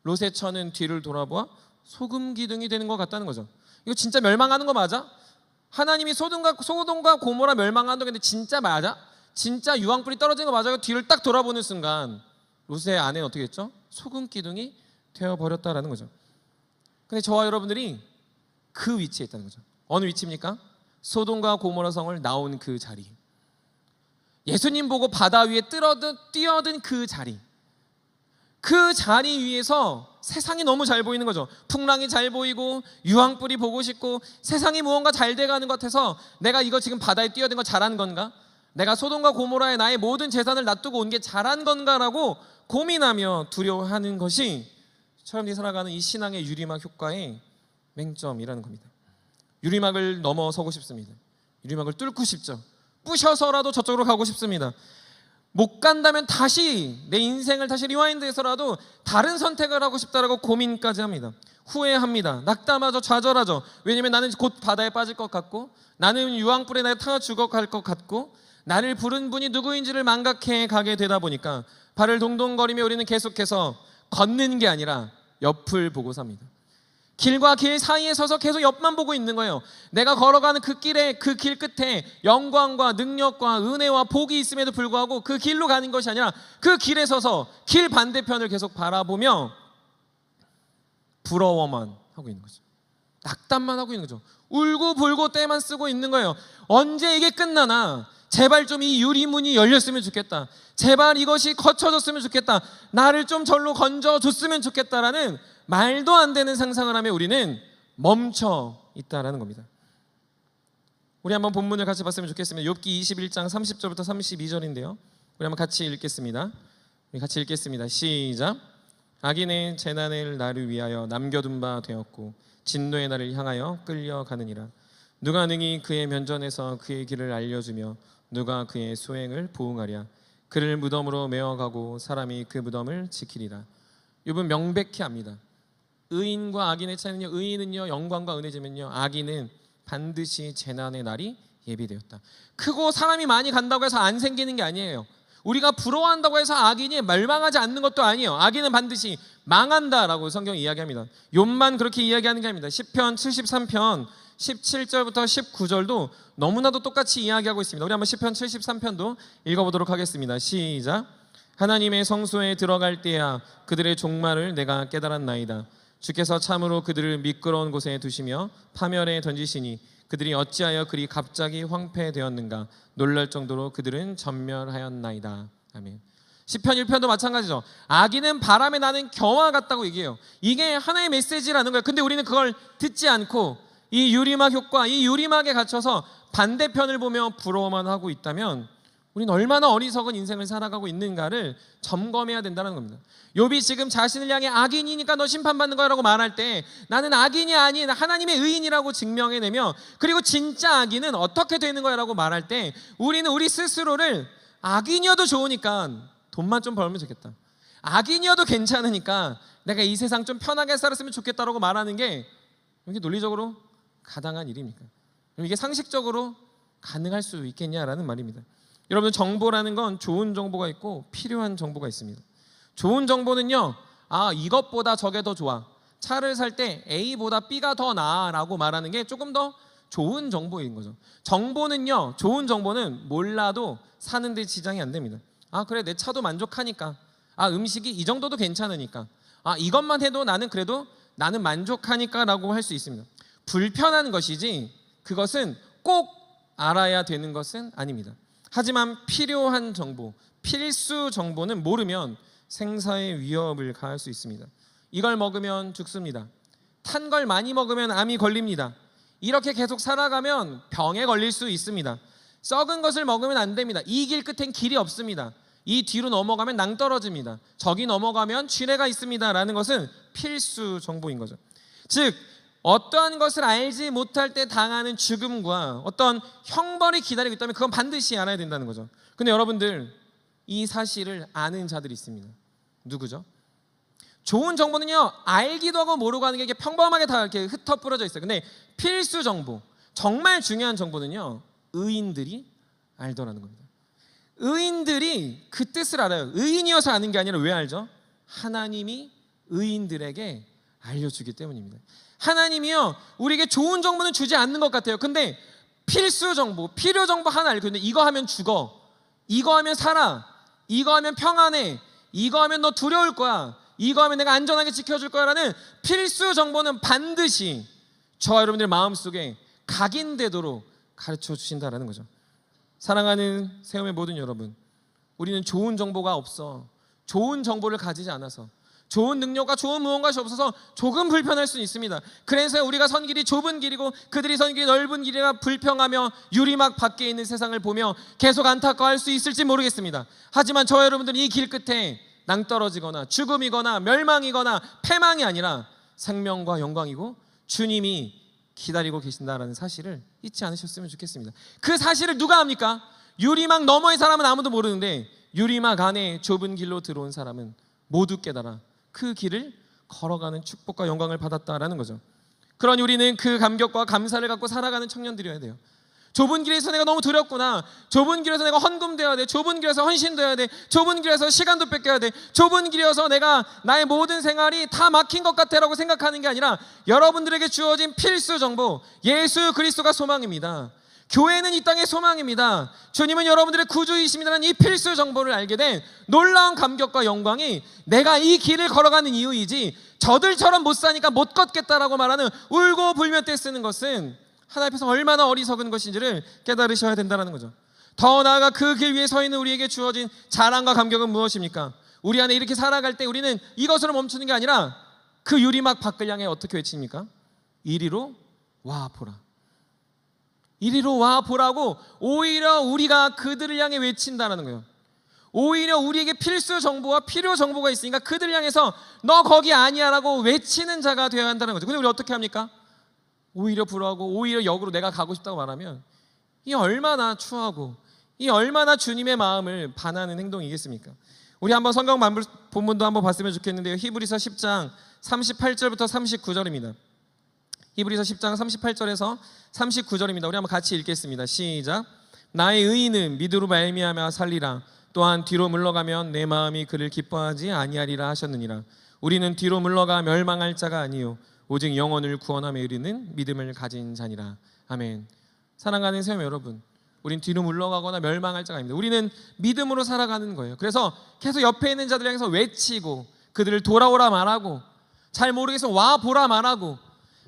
롯의 처는 뒤를 돌아보아 소금 기둥이 되는 것 같다는 거죠. 이거 진짜 멸망하는 거 맞아? 하나님이 소돔과 고모라 멸망하는 거 근데 진짜 맞아? 진짜 유황불이 떨어진 거 맞아요? 뒤를 딱 돌아보는 순간 롯의 아내는 어떻게 했죠? 소금 기둥이 되어버렸다라는 거죠. 근데 저와 여러분들이 그 위치에 있다는 거죠. 어느 위치입니까? 소돔과 고모라 성을 나온 그 자리, 예수님 보고 바다 위에 뛰어든 그 자리, 그 자리 위에서 세상이 너무 잘 보이는 거죠. 풍랑이 잘 보이고 유황불이 보고 싶고 세상이 무언가 잘 돼가는 것 같아서 내가 이거 지금 바다에 뛰어든 거 잘한 건가? 내가 소돔과 고모라에 나의 모든 재산을 놔두고 온 게 잘한 건가라고 고민하며 두려워하는 것이 사람들이 살아가는 이 신앙의 유리막 효과의 맹점이라는 겁니다. 유리막을 넘어서고 싶습니다. 유리막을 뚫고 싶죠. 부셔서라도 저쪽으로 가고 싶습니다. 못 간다면 다시 내 인생을 다시 리와인드해서라도 다른 선택을 하고 싶다라고 고민까지 합니다. 후회합니다. 낙담하죠. 좌절하죠. 왜냐하면 나는 곧 바다에 빠질 것 같고, 나는 유황불에 내가 타가 죽어갈 것 같고, 나를 부른 분이 누구인지를 망각해 가게 되다 보니까 발을 동동거리며 우리는 계속해서 걷는 게 아니라 옆을 보고 삽니다. 길과 길 사이에 서서 계속 옆만 보고 있는 거예요. 내가 걸어가는 그 길에, 그 길 끝에 영광과 능력과 은혜와 복이 있음에도 불구하고 그 길로 가는 것이 아니라 그 길에 서서 길 반대편을 계속 바라보며 부러워만 하고 있는 거죠. 낙담만 하고 있는 거죠. 울고 불고 떼만 쓰고 있는 거예요. 언제 이게 끝나나? 제발 좀 이 유리문이 열렸으면 좋겠다. 제발 이것이 거쳐졌으면 좋겠다. 나를 좀 절로 건져줬으면 좋겠다라는 말도 안 되는 상상을 하며 우리는 멈춰 있다라는 겁니다. 우리 한번 본문을 같이 봤으면 좋겠습니다. 욥기 21장 30절부터 32절인데요. 우리 한번 같이 읽겠습니다. 우리 같이 읽겠습니다. 시작. 악인의 재난을 나를 위하여 남겨둔 바 되었고 진노의 날을 향하여 끌려가느니라. 누가 능히 그의 면전에서 그의 길을 알려주며 누가 그의 수행을 보응하랴. 그를 무덤으로 메어가고 사람이 그 무덤을 지키리라. 욥은 명백히 압니다. 의인과 악인의 차이는요, 의인은요 영광과 은혜지만요 악인은 반드시 재난의 날이 예비되었다. 크고 사람이 많이 간다고 해서 안 생기는 게 아니에요. 우리가 부러워한다고 해서 악인이 멸망하지 않는 것도 아니에요. 악인은 반드시 망한다라고 성경이 이야기합니다. 욥만 그렇게 이야기하는 게 아닙니다. 시편 73편 17절부터 19절도 너무나도 똑같이 이야기하고 있습니다. 우리 한번 시편 73편도 읽어보도록 하겠습니다. 시작. 하나님의 성소에 들어갈 때야 그들의 종말을 내가 깨달았나이다. 주께서 참으로 그들을 미끄러운 곳에 두시며 파멸에 던지시니 그들이 어찌하여 그리 갑자기 황폐되었는가. 놀랄 정도로 그들은 전멸하였나이다. 아멘. 시편 1편도 마찬가지죠. 악인은 바람에 나는 겨와 같다고 얘기해요. 이게 하나의 메시지라는 거예요. 근데 우리는 그걸 듣지 않고 이 유리막 효과, 이 유리막에 갇혀서 반대편을 보며 부러워만 하고 있다면 우리는 얼마나 어리석은 인생을 살아가고 있는가를 점검해야 된다는 겁니다. 욥이 지금 자신을 향해 악인이니까 너 심판받는 거라고 말할 때 나는 악인이 아닌 하나님의 의인이라고 증명해내며, 그리고 진짜 악인은 어떻게 되는 거라고 말할 때 우리는 우리 스스로를 악인이어도 좋으니까 돈만 좀 벌면 좋겠다, 악인이어도 괜찮으니까 내가 이 세상 좀 편하게 살았으면 좋겠다라고 말하는 게 이게 논리적으로 가당한 일입니까? 그럼 이게 상식적으로 가능할 수 있겠냐라는 말입니다. 여러분, 정보라는 건 좋은 정보가 있고 필요한 정보가 있습니다. 좋은 정보는요, 이것보다 저게 더 좋아, 차를 살 때 A보다 B가 더 나아라고 말하는 게 조금 더 좋은 정보인 거죠. 정보는요, 좋은 정보는 몰라도 사는데 지장이 안 됩니다. 그래, 내 차도 만족하니까, 음식이 이 정도도 괜찮으니까, 이것만 해도 나는 그래도 나는 만족하니까 라고 할 수 있습니다. 불편한 것이지 그것은 꼭 알아야 되는 것은 아닙니다. 하지만 필요한 정보, 필수 정보는 모르면 생사의 위협을 가할 수 있습니다. 이걸 먹으면 죽습니다. 탄 걸 많이 먹으면 암이 걸립니다. 이렇게 계속 살아가면 병에 걸릴 수 있습니다. 썩은 것을 먹으면 안 됩니다. 이 길 끝엔 길이 없습니다. 이 뒤로 넘어가면 낭떠러집니다. 저기 넘어가면 쥐레가 있습니다 라는 것은 필수 정보인 거죠. 즉, 어떠한 것을 알지 못할 때 당하는 죽음과 어떤 형벌이 기다리고 있다면 그건 반드시 알아야 된다는 거죠. 근데 여러분들, 이 사실을 아는 자들이 있습니다. 누구죠? 좋은 정보는요, 알기도 하고 모르고 하는 게 이게 평범하게 다 이렇게 흩어 뿌려져 있어요. 근데 필수 정보, 정말 중요한 정보는요, 의인들이 알더라는 겁니다. 의인들이 그 뜻을 알아요. 의인이어서 아는 게 아니라 왜 알죠? 하나님이 의인들에게 알려주기 때문입니다. 하나님이요, 우리에게 좋은 정보는 주지 않는 것 같아요. 근데 필수 정보, 필요 정보 하나 알고 있는데, 이거 하면 죽어, 이거 하면 살아, 이거 하면 평안해, 이거 하면 너 두려울 거야, 이거 하면 내가 안전하게 지켜줄 거야 라는 필수 정보는 반드시 저와 여러분들의 마음속에 각인되도록 가르쳐 주신다라는 거죠. 사랑하는 세움의 모든 여러분, 우리는 좋은 정보가 없어, 좋은 정보를 가지지 않아서, 좋은 능력과 좋은 무언가가 없어서 조금 불편할 수 있습니다. 그래서 우리가 선 길이 좁은 길이고 그들이 선 길이 넓은 길이라 불평하며 유리막 밖에 있는 세상을 보며 계속 안타까워할 수 있을지 모르겠습니다. 하지만 저와 여러분들은 이 길 끝에 낭떠러지거나 죽음이거나 멸망이거나 패망이 아니라 생명과 영광이고 주님이 기다리고 계신다라는 사실을 잊지 않으셨으면 좋겠습니다. 그 사실을 누가 압니까? 유리막 너머의 사람은 아무도 모르는데 유리막 안에 좁은 길로 들어온 사람은 모두 깨달아 그 길을 걸어가는 축복과 영광을 받았다라는 거죠. 그러니 우리는 그 감격과 감사를 갖고 살아가는 청년들이어야 돼요. 좁은 길에서 내가 너무 두렵구나, 좁은 길에서 내가 헌금되어야 돼, 좁은 길에서 헌신되어야 돼, 좁은 길에서 시간도 뺏겨야 돼, 좁은 길이어서 내가 나의 모든 생활이 다 막힌 것 같아라고 생각하는 게 아니라 여러분들에게 주어진 필수 정보, 예수 그리스도가 소망입니다. 교회는 이 땅의 소망입니다. 주님은 여러분들의 구주이십니다라는 이 필수 정보를 알게 된 놀라운 감격과 영광이 내가 이 길을 걸어가는 이유이지, 저들처럼 못 사니까 못 걷겠다라고 말하는 울고 불며 떼쓰는 것은 하나님 앞에서 얼마나 어리석은 것인지를 깨달으셔야 된다는 거죠. 더 나아가 그 길 위에 서 있는 우리에게 주어진 자랑과 감격은 무엇입니까? 우리 안에 이렇게 살아갈 때 우리는 이것으로 멈추는 게 아니라 그 유리막 밖을 향해 어떻게 외칩니까? 이리로 와 보라. 이리로 와 보라고 오히려 우리가 그들을 향해 외친다라는 거예요. 오히려 우리에게 필수 정보와 필요 정보가 있으니까 그들을 향해서 너 거기 아니야 라고 외치는 자가 되어야 한다는 거죠. 근데 우리 어떻게 합니까? 오히려 불허하고 오히려 역으로 내가 가고 싶다고 말하면 이 얼마나 추하고 이 얼마나 주님의 마음을 반하는 행동이겠습니까? 우리 한번 성경 본문도 한번 봤으면 좋겠는데요. 히브리서 10장 38절부터 39절입니다. 히브리서 10장 38절에서 39절입니다. 우리 한번 같이 읽겠습니다. 시작. 나의 의인은 믿음으로 말미암아 살리라. 또한 뒤로 물러가면 내 마음이 그를 기뻐하지 아니하리라 하셨느니라. 우리는 뒤로 물러가 멸망할 자가 아니요 오직 영혼을 구원함에 이르는 믿음을 가진 자니라. 아멘. 사랑하는 세움 여러분, 우린 뒤로 물러가거나 멸망할 자가 아닙니다. 우리는 믿음으로 살아가는 거예요. 그래서 계속 옆에 있는 자들 향해서 외치고 그들을 돌아오라 말하고 잘 모르겠으면 와 보라 말하고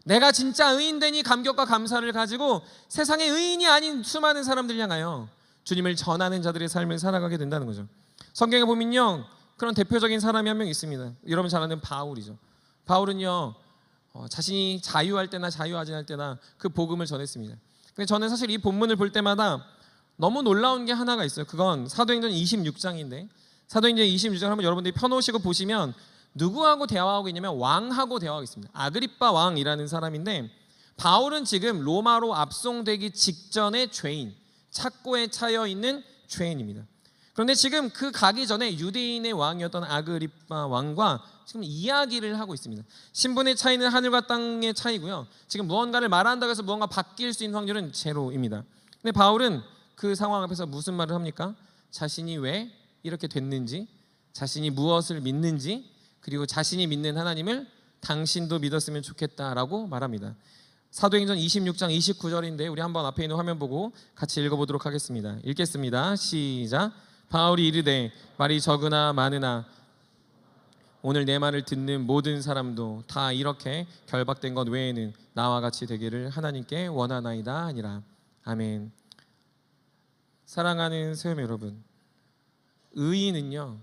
내가 진짜 의인되니 감격과 감사를 가지고 세상의 의인이 아닌 수많은 사람들 향하여 주님을 전하는 자들의 삶을 살아가게 된다는 거죠. 성경에 보면요, 그런 대표적인 사람이 한 명 있습니다. 여러분 잘 아는 바울이죠. 바울은요 자신이 자유할 때나 자유하지 않을 때나 그 복음을 전했습니다. 근데 저는 사실 이 본문을 볼 때마다 너무 놀라운 게 하나가 있어요. 그건 사도행전 26장인데 사도행전 26장 한번 여러분들이 펴놓으시고 보시면 누구하고 대화하고 있냐면 왕하고 대화하고 있습니다. 아그리빠 왕이라는 사람인데 바울은 지금 로마로 압송되기 직전의 죄인, 착고에 차여 있는 죄인입니다. 그런데 지금 그 가기 전에 유대인의 왕이었던 아그리빠 왕과 지금 이야기를 하고 있습니다. 신분의 차이는 하늘과 땅의 차이고요. 지금 무언가를 말한다고 해서 무언가 바뀔 수 있는 확률은 제로입니다. 근데 바울은 그 상황 앞에서 무슨 말을 합니까? 자신이 왜 이렇게 됐는지, 자신이 무엇을 믿는지, 그리고 자신이 믿는 하나님을 당신도 믿었으면 좋겠다라고 말합니다. 사도행전 26장 29절인데 우리 한번 앞에 있는 화면 보고 같이 읽어보도록 하겠습니다. 읽겠습니다. 시작. 바울이 이르되 말이 적으나 많으나 오늘 내 말을 듣는 모든 사람도 다 이렇게 결박된 것 외에는 나와 같이 되기를 하나님께 원하나이다 아니라. 아멘. 사랑하는 세움 여러분, 의인은요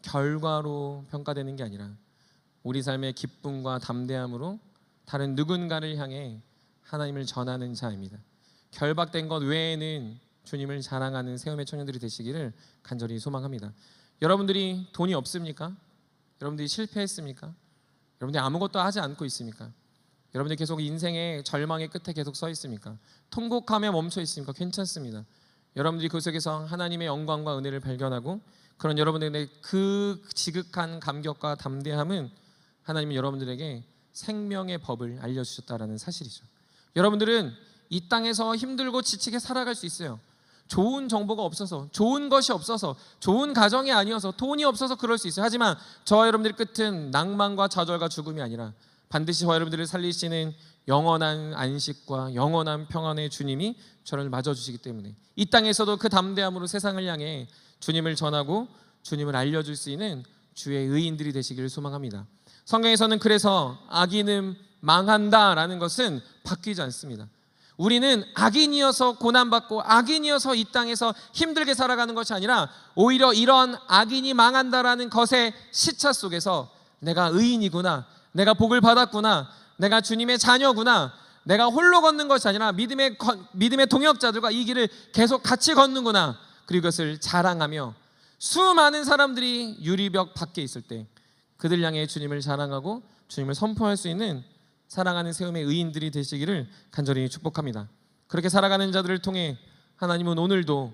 결과로 평가되는 게 아니라 우리 삶의 기쁨과 담대함으로 다른 누군가를 향해 하나님을 전하는 자입니다. 결박된 것 외에는 주님을 자랑하는 세움의 청년들이 되시기를 간절히 소망합니다. 여러분들이 돈이 없습니까? 여러분들이 실패했습니까? 여러분들이 아무것도 하지 않고 있습니까? 여러분들이 계속 인생의 절망의 끝에 계속 서 있습니까? 통곡하며 멈춰 있습니까? 괜찮습니다. 여러분들이 그 속에서 하나님의 영광과 은혜를 발견하고 그런 여러분들의 그 지극한 감격과 담대함은 하나님이 여러분들에게 생명의 법을 알려주셨다라는 사실이죠. 여러분들은 이 땅에서 힘들고 지치게 살아갈 수 있어요. 좋은 정보가 없어서, 좋은 것이 없어서, 좋은 가정이 아니어서, 돈이 없어서 그럴 수 있어요. 하지만 저와 여러분들의 끝은 낭만과 좌절과 죽음이 아니라 반드시 저와 여러분들을 살리시는 영원한 안식과 영원한 평안의 주님이 저를 맞아주시기 때문에 이 땅에서도 그 담대함으로 세상을 향해 주님을 전하고 주님을 알려줄 수 있는 주의 의인들이 되시기를 소망합니다. 성경에서는 그래서 악인은 망한다라는 것은 바뀌지 않습니다. 우리는 악인이어서 고난받고 악인이어서 이 땅에서 힘들게 살아가는 것이 아니라 오히려 이런 악인이 망한다라는 것의 시차 속에서 내가 의인이구나, 내가 복을 받았구나, 내가 주님의 자녀구나, 내가 홀로 걷는 것이 아니라 믿음의 동역자들과 이 길을 계속 같이 걷는구나, 그리고 그것을 자랑하며 수많은 사람들이 유리벽 밖에 있을 때 그들 향해 주님을 자랑하고 주님을 선포할 수 있는 사랑하는 세움의 의인들이 되시기를 간절히 축복합니다. 그렇게 살아가는 자들을 통해 하나님은 오늘도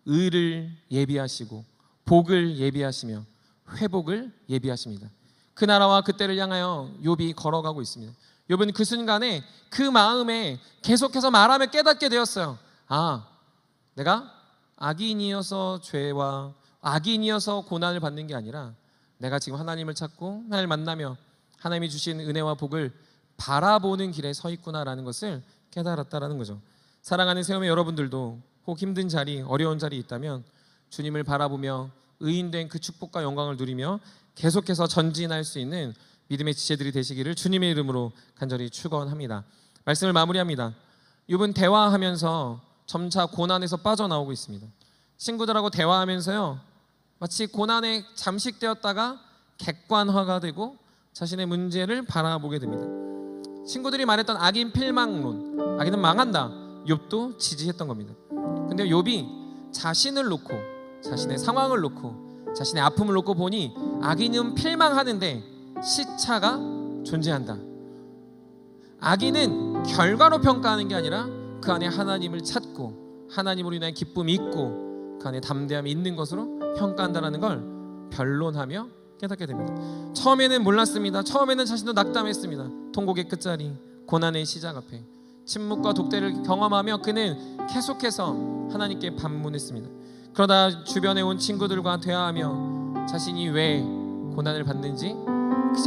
의를 예비하시고 복을 예비하시며 회복을 예비하십니다. 그 나라와 그 때를 향하여 욥이 걸어가고 있습니다. 욥은 그 순간에 그 마음에 계속해서 말하며 깨닫게 되었어요. 아, 내가 악인이어서 죄와 악인이어서 고난을 받는 게 아니라 내가 지금 하나님을 찾고 하나님을 만나며 하나님이 주신 은혜와 복을 바라보는 길에 서 있구나라는 것을 깨달았다라는 거죠. 사랑하는 세움의 여러분들도 혹 힘든 자리, 어려운 자리 있다면 주님을 바라보며 의인된 그 축복과 영광을 누리며 계속해서 전진할 수 있는 믿음의 지체들이 되시기를 주님의 이름으로 간절히 축원합니다. 말씀을 마무리합니다. 욥은 대화하면서 점차 고난에서 빠져나오고 있습니다. 친구들하고 대화하면서요, 마치 고난에 잠식되었다가 객관화가 되고 자신의 문제를 바라보게 됩니다. 친구들이 말했던 악인 필망론, 악인은 망한다, 욥도 지지했던 겁니다. 근데 욥이 자신을 놓고, 자신의 상황을 놓고, 자신의 아픔을 놓고 보니 악인은 필망하는데 시차가 존재한다. 악인은 결과로 평가하는 게 아니라 그 안에 하나님을 찾고 하나님으로 인한 기쁨이 있고 그 안에 담대함이 있는 것으로 평가한다라는 걸 변론하며 깨닫게 됩니다. 처음에는 몰랐습니다. 처음에는 자신도 낙담했습니다. 통곡의 끝자리, 고난의 시작 앞에 침묵과 독대를 경험하며 그는 계속해서 하나님께 반문했습니다. 그러다 주변에 온 친구들과 대화하며 자신이 왜 고난을 받는지,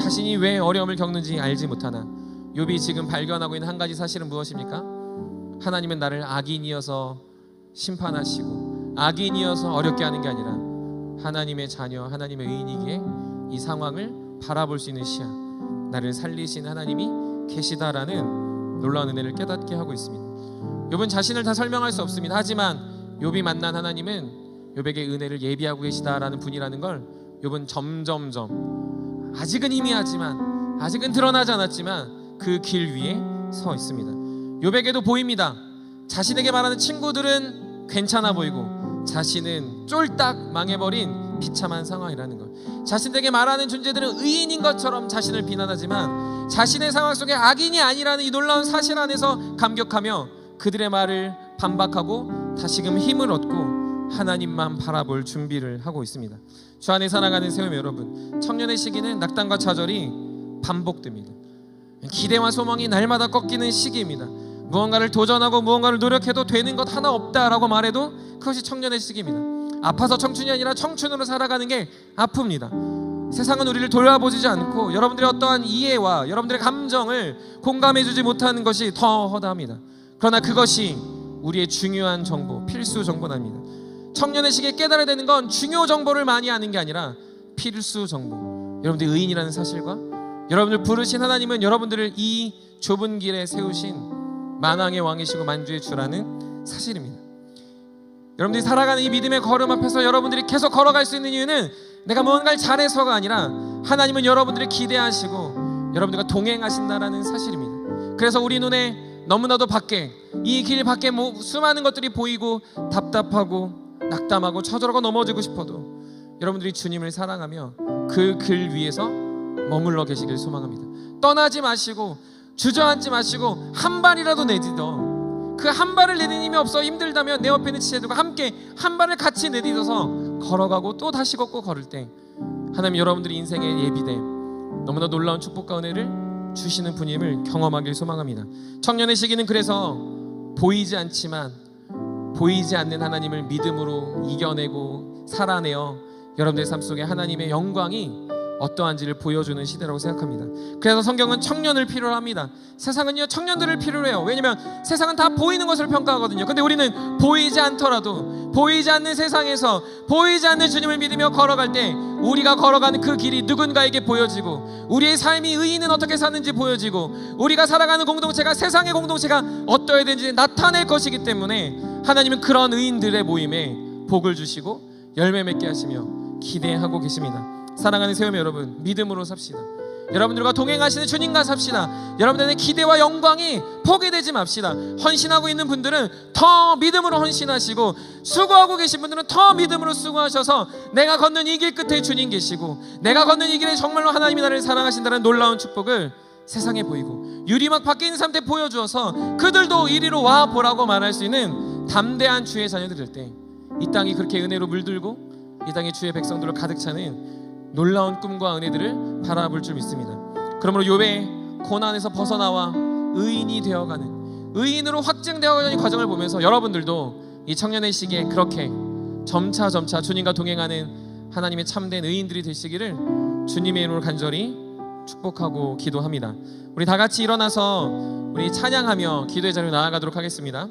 자신이 왜 어려움을 겪는지 알지 못하나 욥이 지금 발견하고 있는 한 가지 사실은 무엇입니까? 하나님은 나를 악인이어서 심판하시고 악인이어서 어렵게 하는 게 아니라 하나님의 자녀, 하나님의 의인이기에 이 상황을 바라볼 수 있는 시야, 나를 살리신 하나님이 계시다라는 놀라운 은혜를 깨닫게 하고 있습니다. 욥은 자신을 다 설명할 수 없습니다. 하지만 욥이 만난 하나님은 욥에게 은혜를 예비하고 계시다라는 분이라는 걸 욥은 점점점, 아직은 희미하지만, 아직은 드러나지 않았지만 그 길 위에 서 있습니다. 욥에게도 보입니다. 자신에게 말하는 친구들은 괜찮아 보이고 자신은 쫄딱 망해버린 비참한 상황이라는 것. 자신에게 말하는 존재들은 의인인 것처럼 자신을 비난하지만 자신의 상황 속에 악인이 아니라는 이 놀라운 사실 안에서 감격하며 그들의 말을 반박하고 다시금 힘을 얻고 하나님만 바라볼 준비를 하고 있습니다. 주 안에 살아가는 세움 여러분, 청년의 시기는 낙담과 좌절이 반복됩니다. 기대와 소망이 날마다 꺾이는 시기입니다. 무언가를 도전하고 무언가를 노력해도 되는 것 하나 없다라고 말해도 그것이 청년의 시기입니다. 아파서 청춘이 아니라 청춘으로 살아가는 게 아픕니다. 세상은 우리를 돌아보지 않고 여러분들의 어떠한 이해와 여러분들의 감정을 공감해주지 못하는 것이 더 허다합니다. 그러나 그것이 우리의 중요한 정보, 필수 정보랍니다. 청년의 시기에 깨달아야 되는 건 중요 정보를 많이 아는 게 아니라 필수 정보, 여러분들이 의인이라는 사실과 여러분들 부르신 하나님은 여러분들을 이 좁은 길에 세우신 만왕의 왕이시고 만주의 주라는 사실입니다. 여러분들이 살아가는 이 믿음의 걸음 앞에서 여러분들이 계속 걸어갈 수 있는 이유는 내가 무언가를 잘해서가 아니라 하나님은 여러분들을 기대하시고 여러분들과 동행하신다라는 사실입니다. 그래서 우리 눈에 너무나도 밖에, 이 길 밖에 수많은 것들이 보이고 답답하고 낙담하고 처절하고 넘어지고 싶어도 여러분들이 주님을 사랑하며 그 길 위에서 머물러 계시길 소망합니다. 떠나지 마시고 주저앉지 마시고 한 발이라도 내딛어. 그 한 발을 내딛는 힘이 없어 힘들다면 내 옆에 있는 지체들과 함께 한 발을 같이 내딛어서 걸어가고 또 다시 걷고 걸을 때 하나님 여러분들이 인생의 예비됨, 너무나 놀라운 축복과 은혜를 주시는 분임을 경험하길 소망합니다. 청년의 시기는 그래서 보이지 않지만 보이지 않는 하나님을 믿음으로 이겨내고 살아내어 여러분들의 삶 속에 하나님의 영광이 어떠한지를 보여주는 시대라고 생각합니다. 그래서 성경은 청년을 필요로 합니다. 세상은요 청년들을 필요로 해요. 왜냐하면 세상은 다 보이는 것을 평가하거든요. 근데 우리는 보이지 않더라도 보이지 않는 세상에서 보이지 않는 주님을 믿으며 걸어갈 때 우리가 걸어가는 그 길이 누군가에게 보여지고 우리의 삶이 의인은 어떻게 사는지 보여지고 우리가 살아가는 공동체가 세상의 공동체가 어떠해야 되는지 나타낼 것이기 때문에 하나님은 그런 의인들의 모임에 복을 주시고 열매 맺게 하시며 기대하고 계십니다. 사랑하는 세움 여러분, 믿음으로 삽시다. 여러분들과 동행하시는 주님과 삽시다. 여러분들의 기대와 영광이 포기되지 맙시다. 헌신하고 있는 분들은 더 믿음으로 헌신하시고 수고하고 계신 분들은 더 믿음으로 수고하셔서 내가 걷는 이 길 끝에 주님 계시고 내가 걷는 이 길에 정말로 하나님이 나를 사랑하신다는 놀라운 축복을 세상에 보이고 유리막 밖에 있는 사람한테 보여주어서 그들도 이리로 와 보라고 말할 수 있는 담대한 주의 자녀들 될 때 이 땅이 그렇게 은혜로 물들고 이 땅에 주의 백성들로 가득 차는 놀라운 꿈과 은혜들을 바라볼 줄 믿습니다. 그러므로 욥의 고난에서 벗어나와 의인이 되어가는, 의인으로 확증되어가는 과정을 보면서 여러분들도 이 청년의 시기에 그렇게 점차 주님과 동행하는 하나님의 참된 의인들이 되시기를 주님의 이름으로 간절히 축복하고 기도합니다. 우리 다 같이 일어나서 우리 찬양하며 기도의 자리로 나아가도록 하겠습니다.